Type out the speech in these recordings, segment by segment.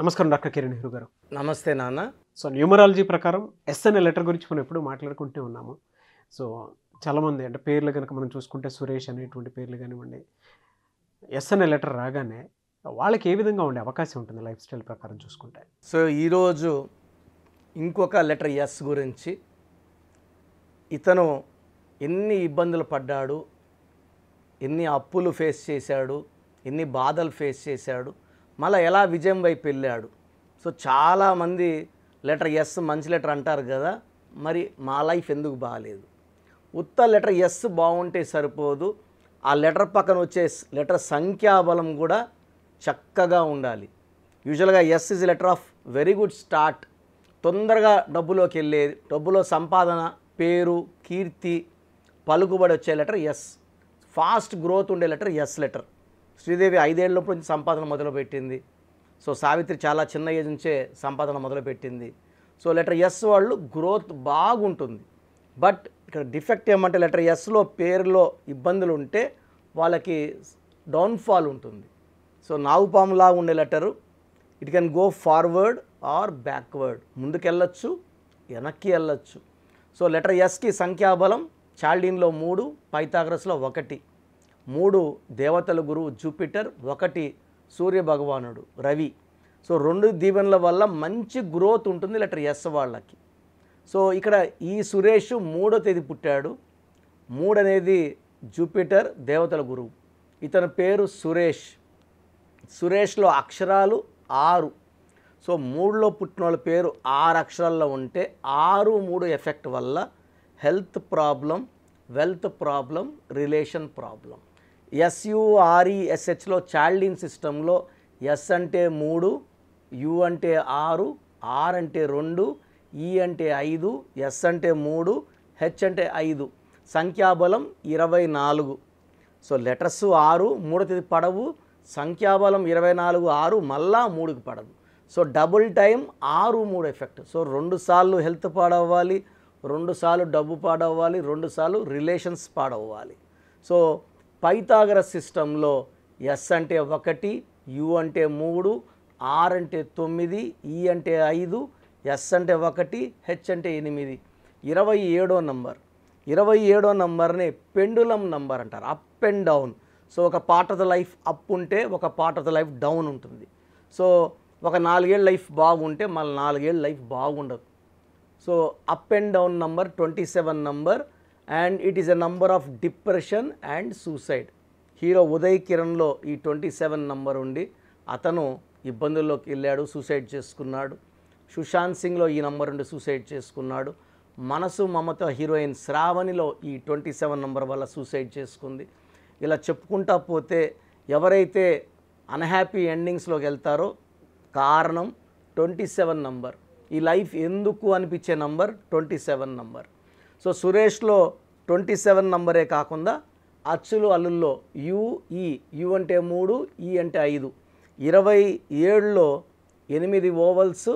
నమస్కారం డాక్టర్ కిరణ్ నెహ్రూ గారు. నమస్తే నాన్న. సో న్యూమరాలజీ ప్రకారం ఎస్ అనే లెటర్ గురించి మనం ఎప్పుడు మాట్లాడుకుంటూ ఉన్నాము. సో చాలామంది అంటే పేర్లు కనుక మనం చూసుకుంటే సురేష్ అనేటువంటి పేర్లు కానివ్వండి, ఎస్ అనే లెటర్ రాగానే వాళ్ళకి ఏ విధంగా ఉండే అవకాశం ఉంటుంది లైఫ్ స్టైల్ ప్రకారం చూసుకుంటే? సో ఈరోజు ఇంకొక లెటర్ ఎస్ గురించి, ఇతను ఎన్ని ఇబ్బందులు పడ్డాడు, ఎన్ని అప్పులు ఫేస్ చేశాడు, ఎన్ని బాధలు ఫేస్ చేశాడు, మళ్ళీ ఎలా విజయం వైపు వెళ్ళాడు. సో చాలామంది లెటర్ ఎస్ మంచి లెటర్ అంటారు కదా, మరి మా లైఫ్ ఎందుకు బాగాలేదు? ఉత్త లెటర్ ఎస్ బాగుంటే సరిపోదు, ఆ లెటర్ పక్కన వచ్చే లెటర్ సంఖ్యాబలం కూడా చక్కగా ఉండాలి. యూజువల్గా S is letter of very good start, తొందరగా డబ్బులోకి వెళ్ళేది, డబ్బులో సంపాదన, పేరు, కీర్తి, పలుకుబడి వచ్చే లెటర్ ఎస్. ఫాస్ట్ గ్రోత్ ఉండే లెటర్ ఎస్ లెటర్. శ్రీదేవి 5 ఏళ్ళప్పుడు నుంచి సంపాదన మొదలుపెట్టింది. సో సావిత్రి చాలా చిన్న ఏజ్ నుంచే సంపాదన మొదలుపెట్టింది. సో లెటర్ ఎస్ వాళ్ళు గ్రోత్ బాగుంటుంది. బట్ ఇక్కడ డిఫెక్ట్ ఏమంటే లెటర్ ఎస్లో పేరులో ఇబ్బందులు ఉంటే వాళ్ళకి డౌన్ఫాల్ ఉంటుంది. సో నాగుపాములా ఉండే letter, it can go forward or backward, ముందుకెళ్ళచ్చు, వెనక్కి వెళ్ళచ్చు. సో లెటర్ ఎస్కి సంఖ్యాబలం చాల్డీన్లో 3, పైథాగరస్లో 1. 3 దేవతల గురువు జూపిటర్, 1 సూర్య భగవానుడు రవి. సో 2 దీవెనల వల్ల మంచి గ్రోత్ ఉంటుంది లెటర్ ఎస్ వాళ్ళకి. సో ఇక్కడ ఈ సురేష్ 3వ తేదీ పుట్టాడు. 3 అనేది జూపిటర్ దేవతల గురువు. ఇతని పేరు సురేష్. సురేష్లో అక్షరాలు 6. సో 3లో పుట్టిన వాళ్ళ పేరు 6 అక్షరాల్లో ఉంటే 6, 3 ఎఫెక్ట్ వల్ల health problem, wealth problem, relation problem. SURESHలో చాల్డీన్ సిస్టంలో ఎస్ అంటే 3, యు అంటే 6, ఆర్ అంటే 2, ఈ అంటే 5, ఎస్ అంటే 3, హెచ్ అంటే 5. సంఖ్యాబలం 24. సో లెటర్స్ 6, 3వ తేదీ పడవు, సంఖ్యాబలం 24, 6 మళ్ళా 3కి పడదు. So double time 6, 3 effect. So 2 సార్లు హెల్త్ పాడవ్వాలి, 2 సార్లు డబ్బు పాడవ్వాలి, 2 సార్లు రిలేషన్స్ పాడవ్వాలి. సో పైథాగరస్ సిస్టంలో ఎస్ అంటే 1, యు అంటే 3, ఆర్ అంటే 9, ఈ అంటే 5, ఎస్ అంటే 1, హెచ్ అంటే 8. 27వ నంబర్. 27వ నంబర్ని పెండులం నంబర్ అంటారు, అప్ అండ్ డౌన్. సో ఒక part of the life up ఉంటే ఒక part of the life down ఉంటుంది. సో ఒక 4 ఏళ్ళ లైఫ్ బాగుంటే మళ్ళీ 4 ఏళ్ళ లైఫ్ బాగుండదు. So up and down number 27 number, and it is a number of depression and suicide. Hero Uday కిరణ్లో ఈ 27 నంబర్ ఉండి అతను ఇబ్బందుల్లోకి వెళ్ళాడు, సూసైడ్ చేసుకున్నాడు. సుశాంత్ సింగ్లో ఈ నంబర్ ఉండి సూసైడ్ చేసుకున్నాడు. మనసు మమత హీరోయిన్ శ్రావణిలో ఈ 27 నంబర్ వల్ల సూసైడ్ చేసుకుంది. ఇలా చెప్పుకుంటా పోతే ఎవరైతే అన్హ్యాపీ ఎండింగ్స్లోకి వెళ్తారో కారణం 27 నంబర్. ఈ లైఫ్ ఎందుకు అనిపించే నంబర్ 27 నంబర్. సో సురేష్లో 27 నంబరే కాకుండా అచ్చులు అల్లుల్లో యుఈ, యు అంటే 3, ఈ అంటే 5. 27లో 8 ఓవల్స్,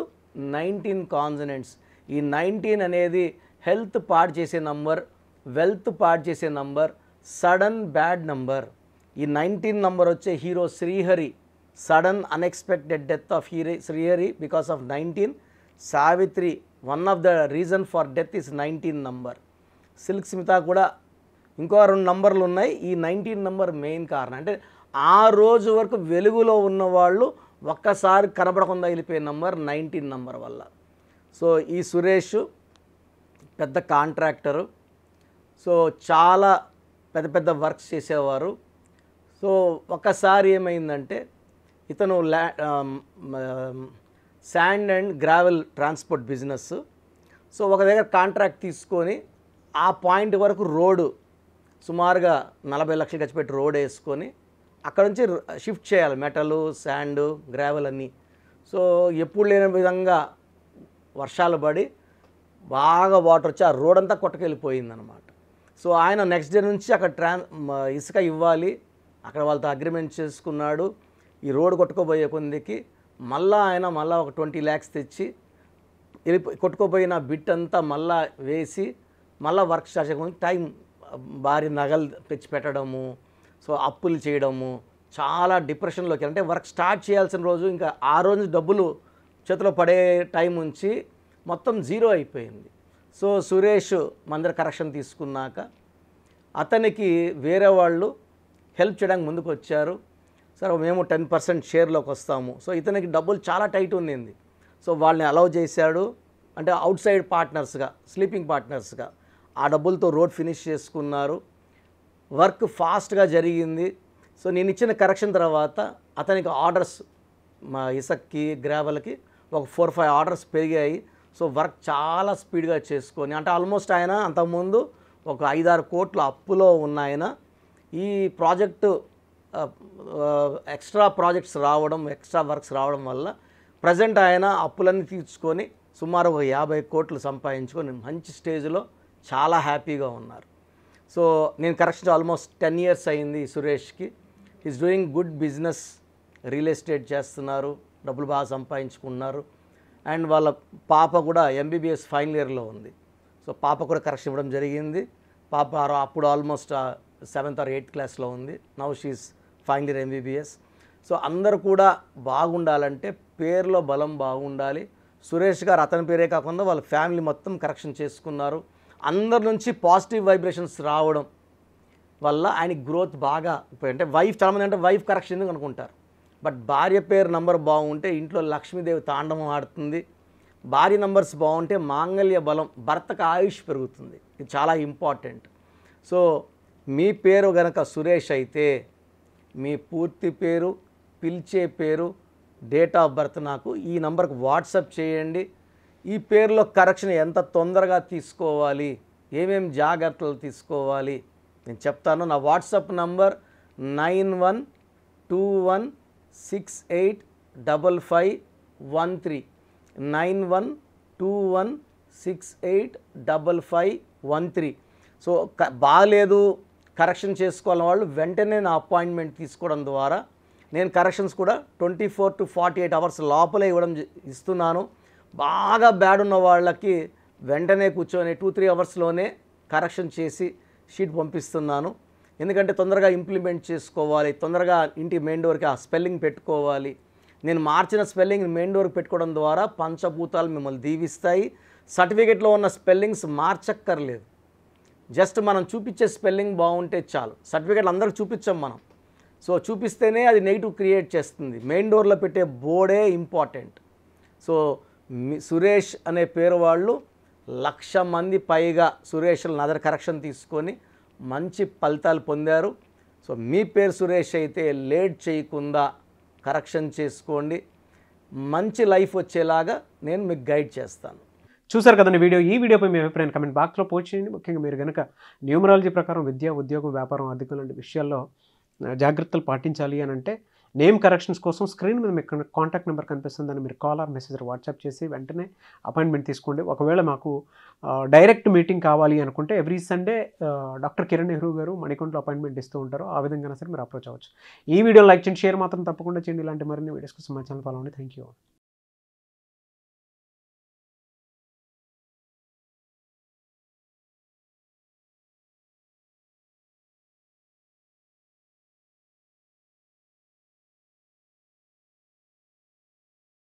19 కాన్సనెంట్స్. ఈ 19 అనేది హెల్త్ పాడు చేసే నంబర్, వెల్త్ పాడు చేసే నంబర్, సడన్ బ్యాడ్ నంబర్. ఈ 19 నంబర్ వచ్చే hero Srihari, sudden unexpected death of Srihari because of 19. Savitri, one of the reason for death is 19 number. Silk Smitha కూడా ఇంకో 2 నంబర్లు ఉన్నాయి. ఈ 19 నంబర్ మెయిన్ కారణం. అంటే ఆ రోజు వరకు వెలుగులో ఉన్నవాళ్ళు ఒక్కసారి కనబడకుండా వెళ్ళిపోయే నంబర్ 19 నంబర్ వల్ల. సో ఈ సురేష్ పెద్ద కాంట్రాక్టరు. సో చాలా పెద్ద పెద్ద వర్క్స్ చేసేవారు. సో ఒక్కసారి ఏమైందంటే ఇతను sand and gravel transport business. So ఒక దగ్గర కాంట్రాక్ట్ తీసుకొని ఆ పాయింట్ వరకు రోడ్డు సుమారుగా 40 లక్షలు ఖర్చు పెట్టి రోడ్ వేసుకొని అక్కడ నుంచి షిఫ్ట్ చేయాలి మెటలు, శాండ్, గ్రావెల్ అన్నీ. సో ఎప్పుడు లేని విధంగా వర్షాలు పడి బాగా వాటర్ వచ్చి ఆ రోడ్ అంతా కొట్టుకెళ్ళిపోయిందనమాట. సో ఆయన నెక్స్ట్ డే నుంచి అక్కడ ఇసుక ఇవ్వాలి, అక్కడ వాళ్ళతో అగ్రిమెంట్ చేసుకున్నాడు. ఈ రోడ్ కొట్టుకోబోయే కొందికి ఆయన ఒక 20 lakhs తెచ్చి కొట్టుకోపోయిన బిట్ అంతా మళ్ళా వేసి వర్క్ స్టార్ట్ చేయకుండా టైం భారీ నగలు తెచ్చి పెట్టడము, సో అప్పులు చేయడము, చాలా డిప్రెషన్లోకి, అంటే వర్క్ స్టార్ట్ చేయాల్సిన రోజు ఇంకా ఆ రోజు డబ్బులు చేతిలో పడే టైం ఉంచి మొత్తం జీరో అయిపోయింది. సో సురేష్ మందర కరెక్షన్ తీసుకున్నాక అతనికి వేరే వాళ్ళు హెల్ప్ చేయడానికి ముందుకు వచ్చారు. సరే మేము 10% షేర్లోకి వస్తాము. సో ఇతనికి డబ్బులు చాలా టైట్ ఉండింది. సో వాళ్ళని అలౌ చేశాడు, అంటే అవుట్ సైడ్ పార్ట్నర్స్గా, స్లీపింగ్ పార్ట్నర్స్గా. ఆ డబ్బులతో రోడ్ ఫినిష్ చేసుకున్నారు. వర్క్ ఫాస్ట్గా జరిగింది. సో నేను ఇచ్చిన కరెక్షన్ తర్వాత అతనికి ఆర్డర్స్, మా ఇసక్కి గ్రావెల్కి ఒక 4-5 ఆర్డర్స్ పెరిగాయి. సో వర్క్ చాలా స్పీడ్గా చేసుకొని, అంటే ఆల్మోస్ట్ ఆయన అంతకుముందు ఒక 5-6 కోట్ల అప్పులో ఉన్న ఆయన ఈ ప్రాజెక్టు ఎక్స్ట్రా ప్రాజెక్ట్స్ రావడం, ఎక్స్ట్రా వర్క్స్ రావడం వల్ల ప్రజెంట్ ఆయన అప్పులన్నీ తీర్చుకొని సుమారు ఒక 50 కోట్లు సంపాదించుకొని మంచి స్టేజ్లో చాలా హ్యాపీగా ఉన్నారు. సో నేను కరెక్షన్ ఆల్మోస్ట్ 10 years అయింది సురేష్కి. Is doing good business, real estate చేస్తున్నారు, డబ్బులు బాగా సంపాదించుకున్నారు. అండ్ వాళ్ళ పాప కూడా MBBS ఫైనల్ ఇయర్లో ఉంది. సో పాప కూడా కరెక్షన్ ఇవ్వడం జరిగింది. పాప అప్పుడు ఆల్మోస్ట్ 7th or 8th క్లాస్లో ఉంది. Now she's final year MBBS. So అందరూ కూడా బాగుండాలంటే పేరులో బలం బాగుండాలి. సురేష్ గారు అతని పేరే కాకుండా వాళ్ళ ఫ్యామిలీ మొత్తం కరెక్షన్ చేసుకున్నారు. అందరి నుంచి పాజిటివ్ వైబ్రేషన్స్ రావడం వల్ల ఆయనకి గ్రోత్ బాగా, అంటే వైఫ్, చాలామంది అంటే వైఫ్ కరెక్షన్ ఎందుకు అనుకుంటారు, బట్ భార్య పేరు నంబర్ బాగుంటే ఇంట్లో లక్ష్మీదేవి తాండవం ఆడుతుంది. భార్య నంబర్స్ బాగుంటే మాంగళ్య బలం, భర్తకు ఆయుష్ పెరుగుతుంది. ఇది చాలా ఇంపార్టెంట్. సో మీ పేరు గనక సురేష్ అయితే మీ పూర్తి పేరు, పిలిచే పేరు, డేట్ ఆఫ్ బర్త్ నాకు ఈ నంబర్కి వాట్సాప్ చేయండి. ఈ పేరులో కరెక్షన్ ఎంత తొందరగా తీసుకోవాలి, ఏమేమి జాగ్రత్తలు తీసుకోవాలి నేను చెప్తాను. నా వాట్సాప్ నంబర్ 9121685513 9121685513. సో బాగాలేదు, కరెక్షన్ చేసుకోవాలని వాళ్ళు వెంటనే నా అపాయింట్మెంట్ తీసుకోవడం ద్వారా నేను కరెక్షన్స్ కూడా 24 to 48 hours లోపలే ఇస్తున్నాను. బాగా బ్యాడ్ ఉన్న వాళ్ళకి వెంటనే కూర్చొని 2-3 hours కరెక్షన్ చేసి షీట్ పంపిస్తున్నాను. ఎందుకంటే తొందరగా ఇంప్లిమెంట్ చేసుకోవాలి, తొందరగా ఇంటి మెయిన్ డోర్కి ఆ స్పెల్లింగ్ పెట్టుకోవాలి. నేను మార్చిన స్పెల్లింగ్ మెయిన్ డోర్కి పెట్టుకోవడం ద్వారా పంచభూతాలు మిమ్మల్ని దీవిస్తాయి. సర్టిఫికేట్లో ఉన్న స్పెల్లింగ్స్ మార్చక్కర్లేదు, జస్ట్ మనం చూపించే స్పెల్లింగ్ బాగుంటే చాలు. సర్టిఫికేట్లు అందరికి చూపించాం మనం. సో చూపిస్తేనే అది నెగిటివ్ క్రియేట్ చేస్తుంది. మెయిన్ డోర్లో పెట్టే బోర్డే ఇంపార్టెంట్. సో సురేష్ అనే పేరు వాళ్ళు 1,00,000 మంది పైగా సురేష్లు నదర్ కరెక్షన్ తీసుకొని మంచి ఫలితాలు పొందారు. సో మీ పేరు సురేష్ అయితే లేట్ చేయకుండా కరెక్షన్ చేసుకోండి. మంచి లైఫ్ వచ్చేలాగా నేను మీకు గైడ్ చేస్తాను. చూసారు కదండి వీడియో. ఈ వీడియోపై మీ అభిప్రాయం కమెంట్ బాక్స్లో పోస్ట్ చేయండి. ముఖ్యంగా మీరు కనుక న్యూమరాలజీ ప్రకారం విద్య, ఉద్యోగం, వ్యాపారం, ఆర్థికం లాంటి విషయాల్లో జాగ్రత్తలు పాటించాలి అని అంటే నేమ్ కరెక్షన్స్ కోసం స్క్రీన్ మీద మీకు కాంటాక్ట్ నెంబర్ కనిపిస్తుందని మీరు కాల్ ఆర్ మెసేజ్ వాట్సాప్ చేసి వెంటనే అపాయింట్మెంట్ తీసుకోండి. ఒకవేళ మాకు డైరెక్ట్ మీటింగ్ కావాలి అనుకుంటే every Sunday doctor Kiran Nehru గారు మణికొండలో అపాయింట్మెంట్ ఇస్తూ ఉంటారు. ఆ విధంగా సరే మీరు అప్రోచ్ అవ్వచ్చు. ఈ వీడియో లైక్ చేయండి, షేర్ మాత్రం తప్పకుండా చేయండి. ఇలాంటి మరిన్ని వీడియోస్ కోసం మా ఛానల్ ఫాలో అవ్వండి. Thank you.